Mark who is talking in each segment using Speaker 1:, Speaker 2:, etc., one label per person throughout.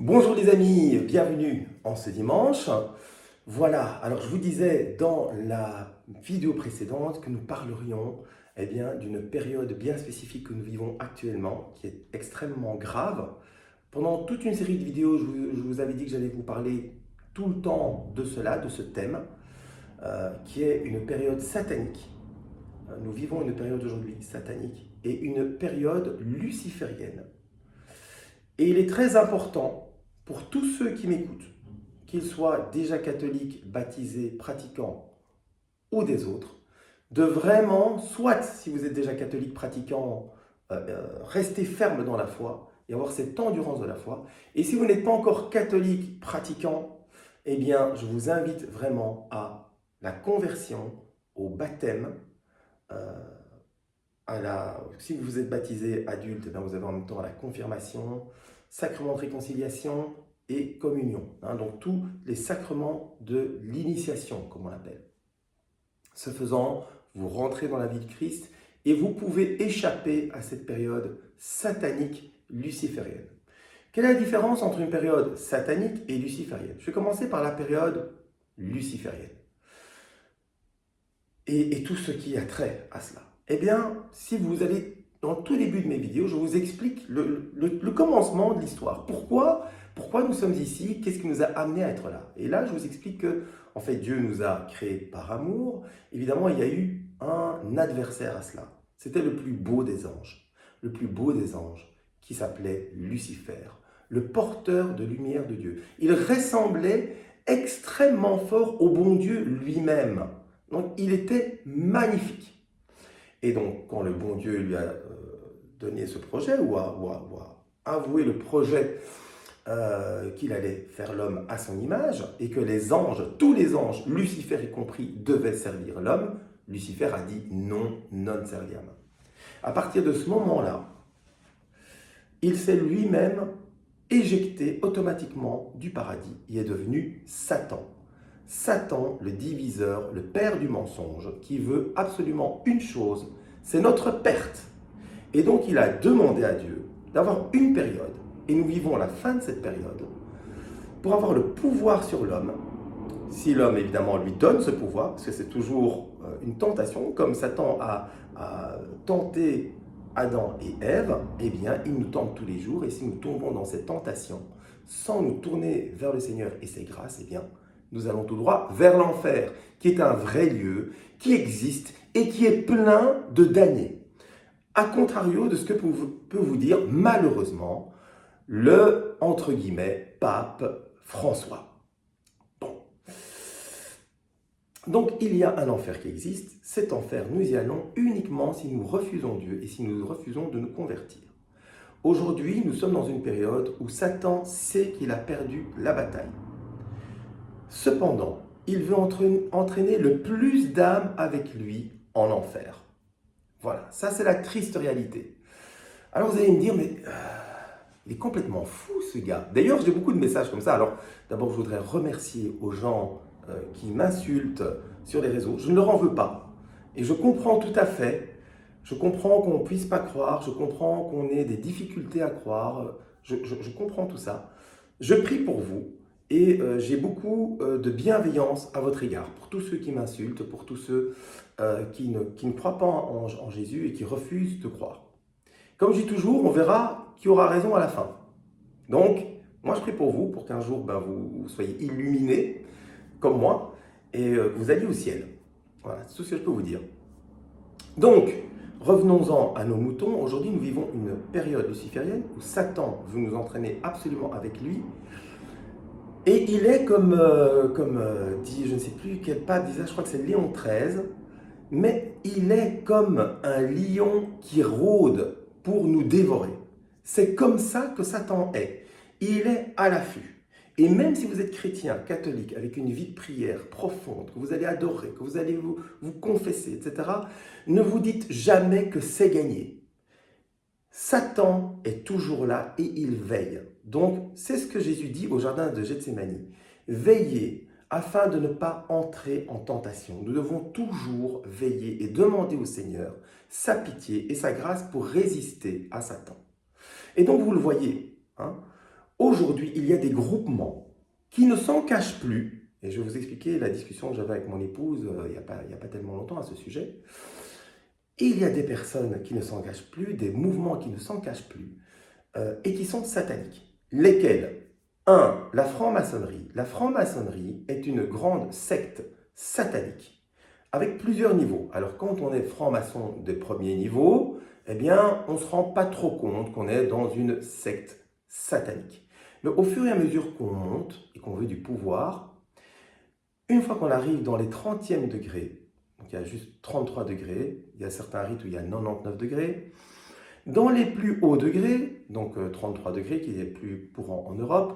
Speaker 1: Bonjour les amis, bienvenue en ce dimanche. Voilà, alors je vous disais dans la vidéo précédente que nous parlerions d'une période bien spécifique que nous vivons actuellement, qui est extrêmement grave. Pendant toute une série de vidéos, je vous avais dit que j'allais vous parler tout le temps de cela, de ce thème, qui est une période satanique. Nous vivons une période aujourd'hui satanique et une période luciférienne. Et il est très important pour tous ceux qui m'écoutent, qu'ils soient déjà catholiques, baptisés, pratiquants ou des autres, de vraiment, soit si vous êtes déjà catholique, pratiquant, rester ferme dans la foi et avoir cette endurance de la foi. Et si vous n'êtes pas encore catholique, pratiquant, eh bien, je vous invite vraiment à la conversion, au baptême, euh, si vous êtes baptisé adulte, eh bien vous avez en même temps la confirmation, sacrement de réconciliation et communion. Donc tous les sacrements de l'initiation, comme on l'appelle. Ce faisant, vous rentrez dans la vie de Christ et vous pouvez échapper à cette période satanique luciférienne. Quelle est la différence entre une période satanique et luciférienne? Je vais commencer par la période luciférienne. Et tout ce qui a trait à cela. Eh bien, si vous allez dans le tout début de mes vidéos, je vous explique le commencement de l'histoire. Pourquoi nous sommes ici? Qu'est-ce qui nous a amenés à être là? Et là, je vous explique que, en fait, Dieu nous a créés par amour. Évidemment, il y a eu un adversaire à cela. C'était le plus beau des anges. Le plus beau des anges, qui s'appelait Lucifer, le porteur de lumière de Dieu. Il ressemblait extrêmement fort au bon Dieu lui-même. Donc, il était magnifique. Et donc, quand le bon Dieu lui a donné ce projet, ou a avoué le projet qu'il allait faire l'homme à son image, et que les anges, tous les anges, Lucifer y compris, devaient servir l'homme, Lucifer a dit non, non serviam. À partir de ce moment-là, il s'est lui-même éjecté automatiquement du paradis. Il est devenu Satan. Satan, le diviseur, le père du mensonge, qui veut absolument une chose, c'est notre perte. Et donc il a demandé à Dieu d'avoir une période, et nous vivons la fin de cette période, pour avoir le pouvoir sur l'homme, si l'homme évidemment lui donne ce pouvoir, parce que c'est toujours une tentation, comme Satan a tenté Adam et Ève, eh bien il nous tente tous les jours, et si nous tombons dans cette tentation, sans nous tourner vers le Seigneur et ses grâces, eh bien nous allons tout droit vers l'enfer, qui est un vrai lieu, qui existe et qui est plein de damnés. A contrario de ce que peut vous dire malheureusement le, entre guillemets, pape François. Bon. Donc il y a un enfer qui existe. Cet enfer, nous y allons uniquement si nous refusons Dieu et si nous refusons de nous convertir. Aujourd'hui, nous sommes dans une période où Satan sait qu'il a perdu la bataille. Cependant, il veut entraîner le plus d'âmes avec lui en enfer. Voilà, ça c'est la triste réalité. Alors vous allez me dire, mais il est complètement fou ce gars. D'ailleurs, j'ai beaucoup de messages comme ça. Alors d'abord, je voudrais remercier aux gens qui m'insultent sur les réseaux. Je ne leur en veux pas. Et je comprends tout à fait. Je comprends qu'on ne puisse pas croire. Je comprends qu'on ait des difficultés à croire. Je comprends tout ça. Je prie pour vous. Et j'ai beaucoup de bienveillance à votre égard, pour tous ceux qui m'insultent, pour tous ceux qui ne croient pas en Jésus et qui refusent de croire. Comme je dis toujours, on verra qui aura raison à la fin. Donc, moi je prie pour vous, pour qu'un jour vous soyez illuminés, comme moi, et que vous alliez au ciel. Voilà, c'est tout ce que je peux vous dire. Donc, revenons-en à nos moutons. Aujourd'hui, nous vivons une période luciférienne où Satan veut nous entraîner absolument avec lui. Et il est comme dit, je ne sais plus quel pape disait, je crois que c'est Léon XIII, mais il est comme un lion qui rôde pour nous dévorer. C'est comme ça que Satan est. Il est à l'affût. Et même si vous êtes chrétien, catholique, avec une vie de prière profonde, que vous allez adorer, que vous allez vous confesser, etc., ne vous dites jamais que c'est gagné. Satan est toujours là et il veille. Donc, c'est ce que Jésus dit au jardin de Gethsémani. Veillez afin de ne pas entrer en tentation. Nous devons toujours veiller et demander au Seigneur sa pitié et sa grâce pour résister à Satan. Et donc, vous le voyez, Aujourd'hui, il y a des groupements qui ne s'en cachent plus. Et je vais vous expliquer la discussion que j'avais avec mon épouse il n'y a pas tellement longtemps à ce sujet. Et il y a des personnes qui ne s'en cachent plus, des mouvements qui ne s'en cachent plus, et qui sont sataniques. Lesquels? Un, la franc-maçonnerie. La franc-maçonnerie est une grande secte satanique, avec plusieurs niveaux. Alors quand on est franc-maçon des premiers niveaux, eh bien, on ne se rend pas trop compte qu'on est dans une secte satanique. Mais au fur et à mesure qu'on monte et qu'on veut du pouvoir, une fois qu'on arrive dans les 30e degrés, donc il y a juste 33 degrés, il y a certains rites où il y a 99 degrés, dans les plus hauts degrés, donc 33 degrés qui est le plus courant en Europe,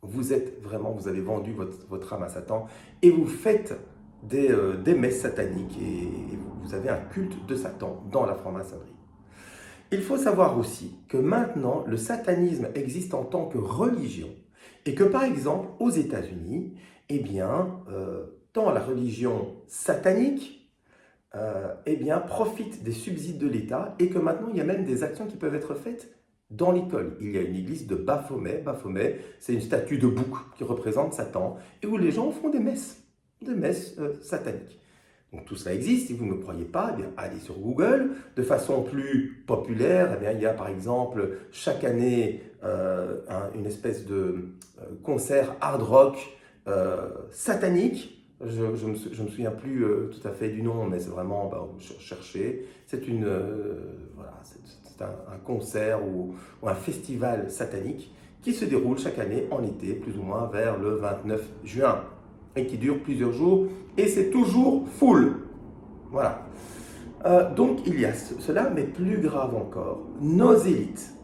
Speaker 1: vous avez vendu votre âme à Satan et vous faites des messes sataniques et vous avez un culte de Satan dans la franc-maçonnerie. Il faut savoir aussi que maintenant, le satanisme existe en tant que religion et que par exemple, aux États-Unis, eh bien, dans la religion satanique, eh bien, profite des subsides de l'État et que maintenant, il y a même des actions qui peuvent être faites dans l'école. Il y a une église de Baphomet. Baphomet, c'est une statue de bouc qui représente Satan et où les gens font des messes sataniques. Donc tout cela existe. Si vous ne me croyez pas, eh bien, allez sur Google. De façon plus populaire, eh bien, il y a par exemple chaque année une espèce de concert hard rock satanique. Je me souviens plus tout à fait du nom, mais c'est vraiment, chercher. C'est un concert ou un festival satanique qui se déroule chaque année en été, plus ou moins vers le 29 juin, et qui dure plusieurs jours, et c'est toujours full. Voilà. Donc il y a cela, mais plus grave encore, nos élites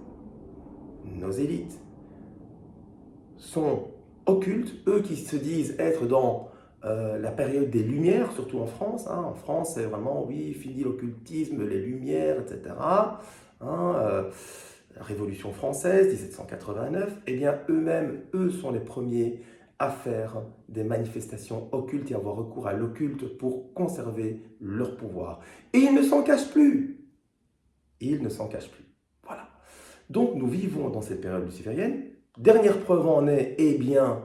Speaker 1: sont occultes, eux qui se disent être dans la période des Lumières, surtout en France. En France, c'est vraiment, oui, fini l'occultisme, les Lumières, etc. La Révolution française, 1789, eh bien, eux sont les premiers à faire des manifestations occultes et avoir recours à l'occulte pour conserver leur pouvoir. Et ils ne s'en cachent plus. Voilà. Donc, nous vivons dans cette période luciférienne. Dernière preuve en est, eh bien,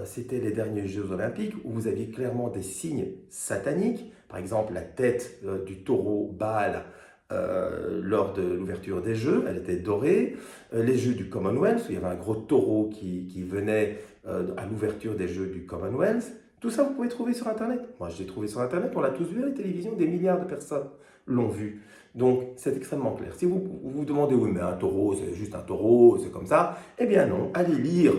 Speaker 1: c'était les derniers Jeux Olympiques où vous aviez clairement des signes sataniques. Par exemple, la tête du taureau Baal lors de l'ouverture des Jeux, elle était dorée. Les Jeux du Commonwealth, où il y avait un gros taureau qui venait à l'ouverture des Jeux du Commonwealth. Tout ça, vous pouvez trouver sur Internet. Moi, je l'ai trouvé sur Internet, on l'a tous vu à la télévision, des milliards de personnes l'ont vu. Donc, c'est extrêmement clair. Si vous vous demandez, oui, mais un taureau, c'est juste un taureau, c'est comme ça, eh bien non, allez lire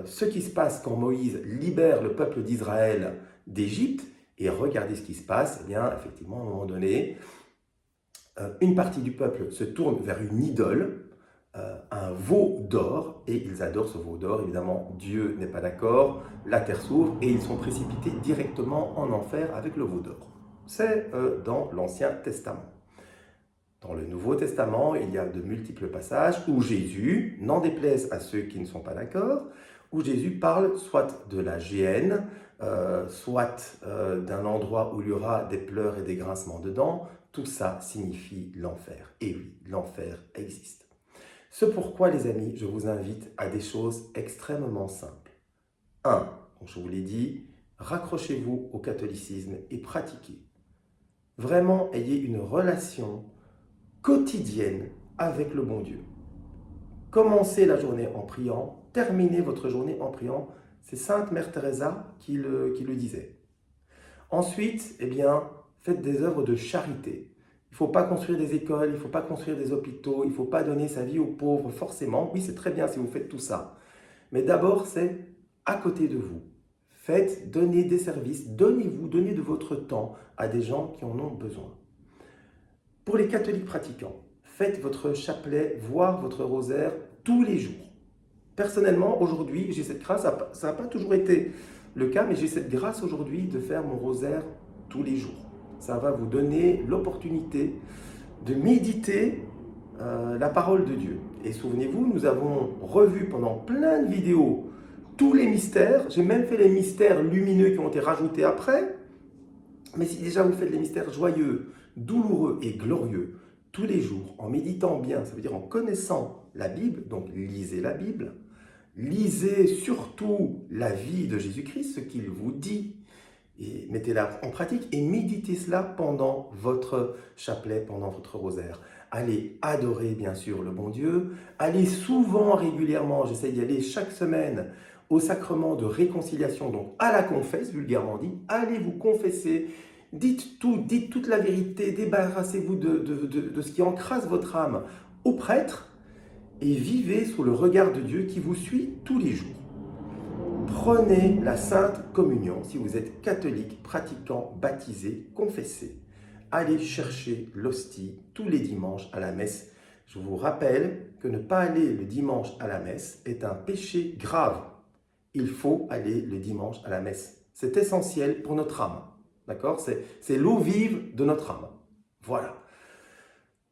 Speaker 1: ce qui se passe quand Moïse libère le peuple d'Israël d'Égypte et regardez ce qui se passe. Eh bien, effectivement, à un moment donné, une partie du peuple se tourne vers une idole, un veau d'or, et ils adorent ce veau d'or. Évidemment, Dieu n'est pas d'accord, la terre s'ouvre et ils sont précipités directement en enfer avec le veau d'or. C'est dans l'Ancien Testament. Dans le Nouveau Testament, il y a de multiples passages où Jésus, n'en déplaise à ceux qui ne sont pas d'accord, où Jésus parle soit de la géhenne, soit d'un endroit où il y aura des pleurs et des grincements de dents. Tout ça signifie l'enfer. Et oui, l'enfer existe. C'est pourquoi, les amis, je vous invite à des choses extrêmement simples. 1. Donc je vous l'ai dit, raccrochez-vous au catholicisme et pratiquez. Vraiment, ayez une relation quotidienne avec le bon Dieu. Commencez la journée en priant, terminez votre journée en priant. C'est Sainte Mère Teresa qui le disait. Ensuite, eh bien, faites des œuvres de charité. Il ne faut pas construire des écoles, il ne faut pas construire des hôpitaux, il ne faut pas donner sa vie aux pauvres, forcément. Oui, c'est très bien si vous faites tout ça. Mais d'abord, c'est à côté de vous. Donnez des services, donnez de votre temps à des gens qui en ont besoin. Pour les catholiques pratiquants, faites votre chapelet, voire votre rosaire tous les jours. Personnellement, aujourd'hui, j'ai cette grâce, ça n'a pas toujours été le cas, mais j'ai cette grâce aujourd'hui de faire mon rosaire tous les jours. Ça va vous donner l'opportunité de méditer la parole de Dieu. Et souvenez-vous, nous avons revu pendant plein de vidéos tous les mystères. J'ai même fait les mystères lumineux qui ont été rajoutés après. Mais si déjà vous faites les mystères joyeux, douloureux et glorieux tous les jours, en méditant bien, ça veut dire en connaissant la Bible, donc lisez la Bible. Lisez surtout la vie de Jésus-Christ, ce qu'il vous dit, et mettez-la en pratique et méditez cela pendant votre chapelet, pendant votre rosaire. Allez adorer bien sûr le bon Dieu, allez souvent, régulièrement, j'essaie d'y aller chaque semaine au sacrement de réconciliation, donc à la confesse, vulgairement dit, allez vous confesser, dites tout, dites toute la vérité, débarrassez-vous de ce qui encrasse votre âme au prêtre et vivez sous le regard de Dieu qui vous suit tous les jours. Prenez la Sainte Communion si vous êtes catholique, pratiquant, baptisé, confessé. Allez chercher l'hostie tous les dimanches à la messe. Je vous rappelle que ne pas aller le dimanche à la messe est un péché grave. Il faut aller le dimanche à la messe. C'est essentiel pour notre âme. D'accord ? C'est l'eau vive de notre âme. Voilà.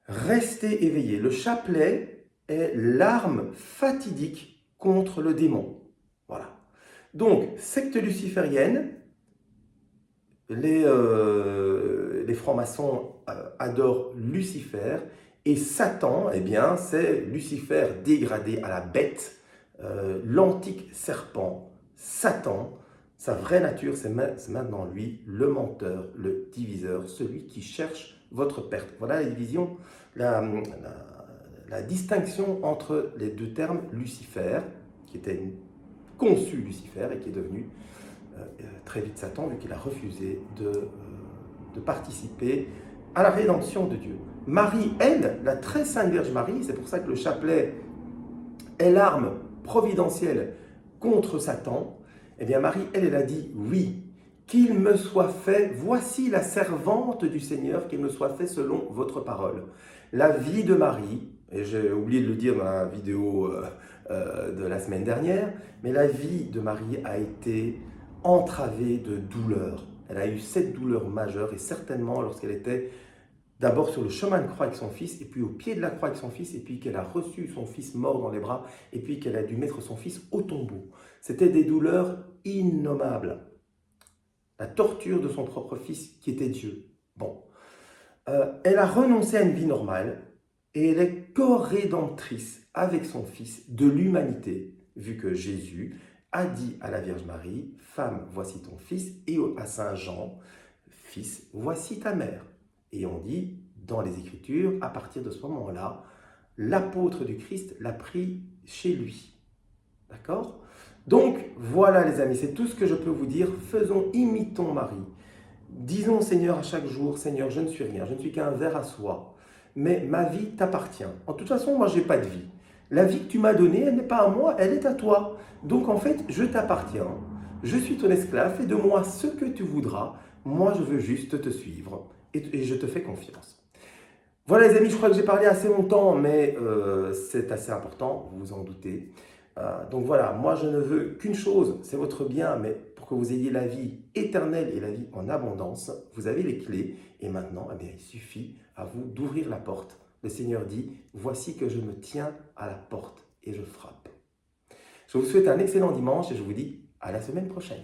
Speaker 1: Restez éveillés. Le chapelet est l'arme fatidique contre le démon. Voilà. Donc, secte luciférienne, les francs-maçons adorent Lucifer, et Satan, eh bien, c'est Lucifer dégradé à la bête, l'antique serpent, Satan. Sa vraie nature, c'est maintenant lui, le menteur, le diviseur, celui qui cherche votre perte. Voilà la division, la distinction entre les deux termes Lucifer, qui était conçu Lucifer et qui est devenu très vite Satan, vu qu'il a refusé de participer à la rédemption de Dieu. Marie, elle, la très sainte Vierge Marie, c'est pour ça que le chapelet est l'arme providentielle contre Satan. Eh bien Marie, elle a dit oui, qu'il me soit fait, voici la servante du Seigneur, qu'il me soit fait selon votre parole. La vie de Marie, et j'ai oublié de le dire dans la vidéo de la semaine dernière, mais la vie de Marie a été entravée de douleurs. Elle a eu cette douleur majeure, et certainement lorsqu'elle était d'abord sur le chemin de croix avec son fils, et puis au pied de la croix avec son fils, et puis qu'elle a reçu son fils mort dans les bras, et puis qu'elle a dû mettre son fils au tombeau. C'était des douleurs innommables. La torture de son propre fils qui était Dieu. Bon. Elle a renoncé à une vie normale, et elle est co-rédemptrice avec son fils de l'humanité, vu que Jésus a dit à la Vierge Marie, « Femme, voici ton fils », et à Saint Jean, « Fils, voici ta mère ». Et on dit, dans les Écritures, à partir de ce moment-là, l'apôtre du Christ l'a pris chez lui. D'accord ? Donc, voilà les amis, c'est tout ce que je peux vous dire. Faisons, imitons Marie. Disons au Seigneur à chaque jour, « Seigneur, je ne suis rien, je ne suis qu'un ver à soie, mais ma vie t'appartient. En toute façon, moi, je n'ai pas de vie. La vie que tu m'as donnée, elle n'est pas à moi, elle est à toi. Donc, en fait, je t'appartiens. Je suis ton esclave, fais de moi ce que tu voudras. Moi, je veux juste te suivre et je te fais confiance. » Voilà les amis, je crois que j'ai parlé assez longtemps, mais c'est assez important, vous vous en doutez. Donc voilà, moi je ne veux qu'une chose, c'est votre bien, mais pour que vous ayez la vie éternelle et la vie en abondance, vous avez les clés. Et maintenant, eh bien, il suffit à vous d'ouvrir la porte. Le Seigneur dit, voici que je me tiens à la porte et je frappe. Je vous souhaite un excellent dimanche et je vous dis à la semaine prochaine.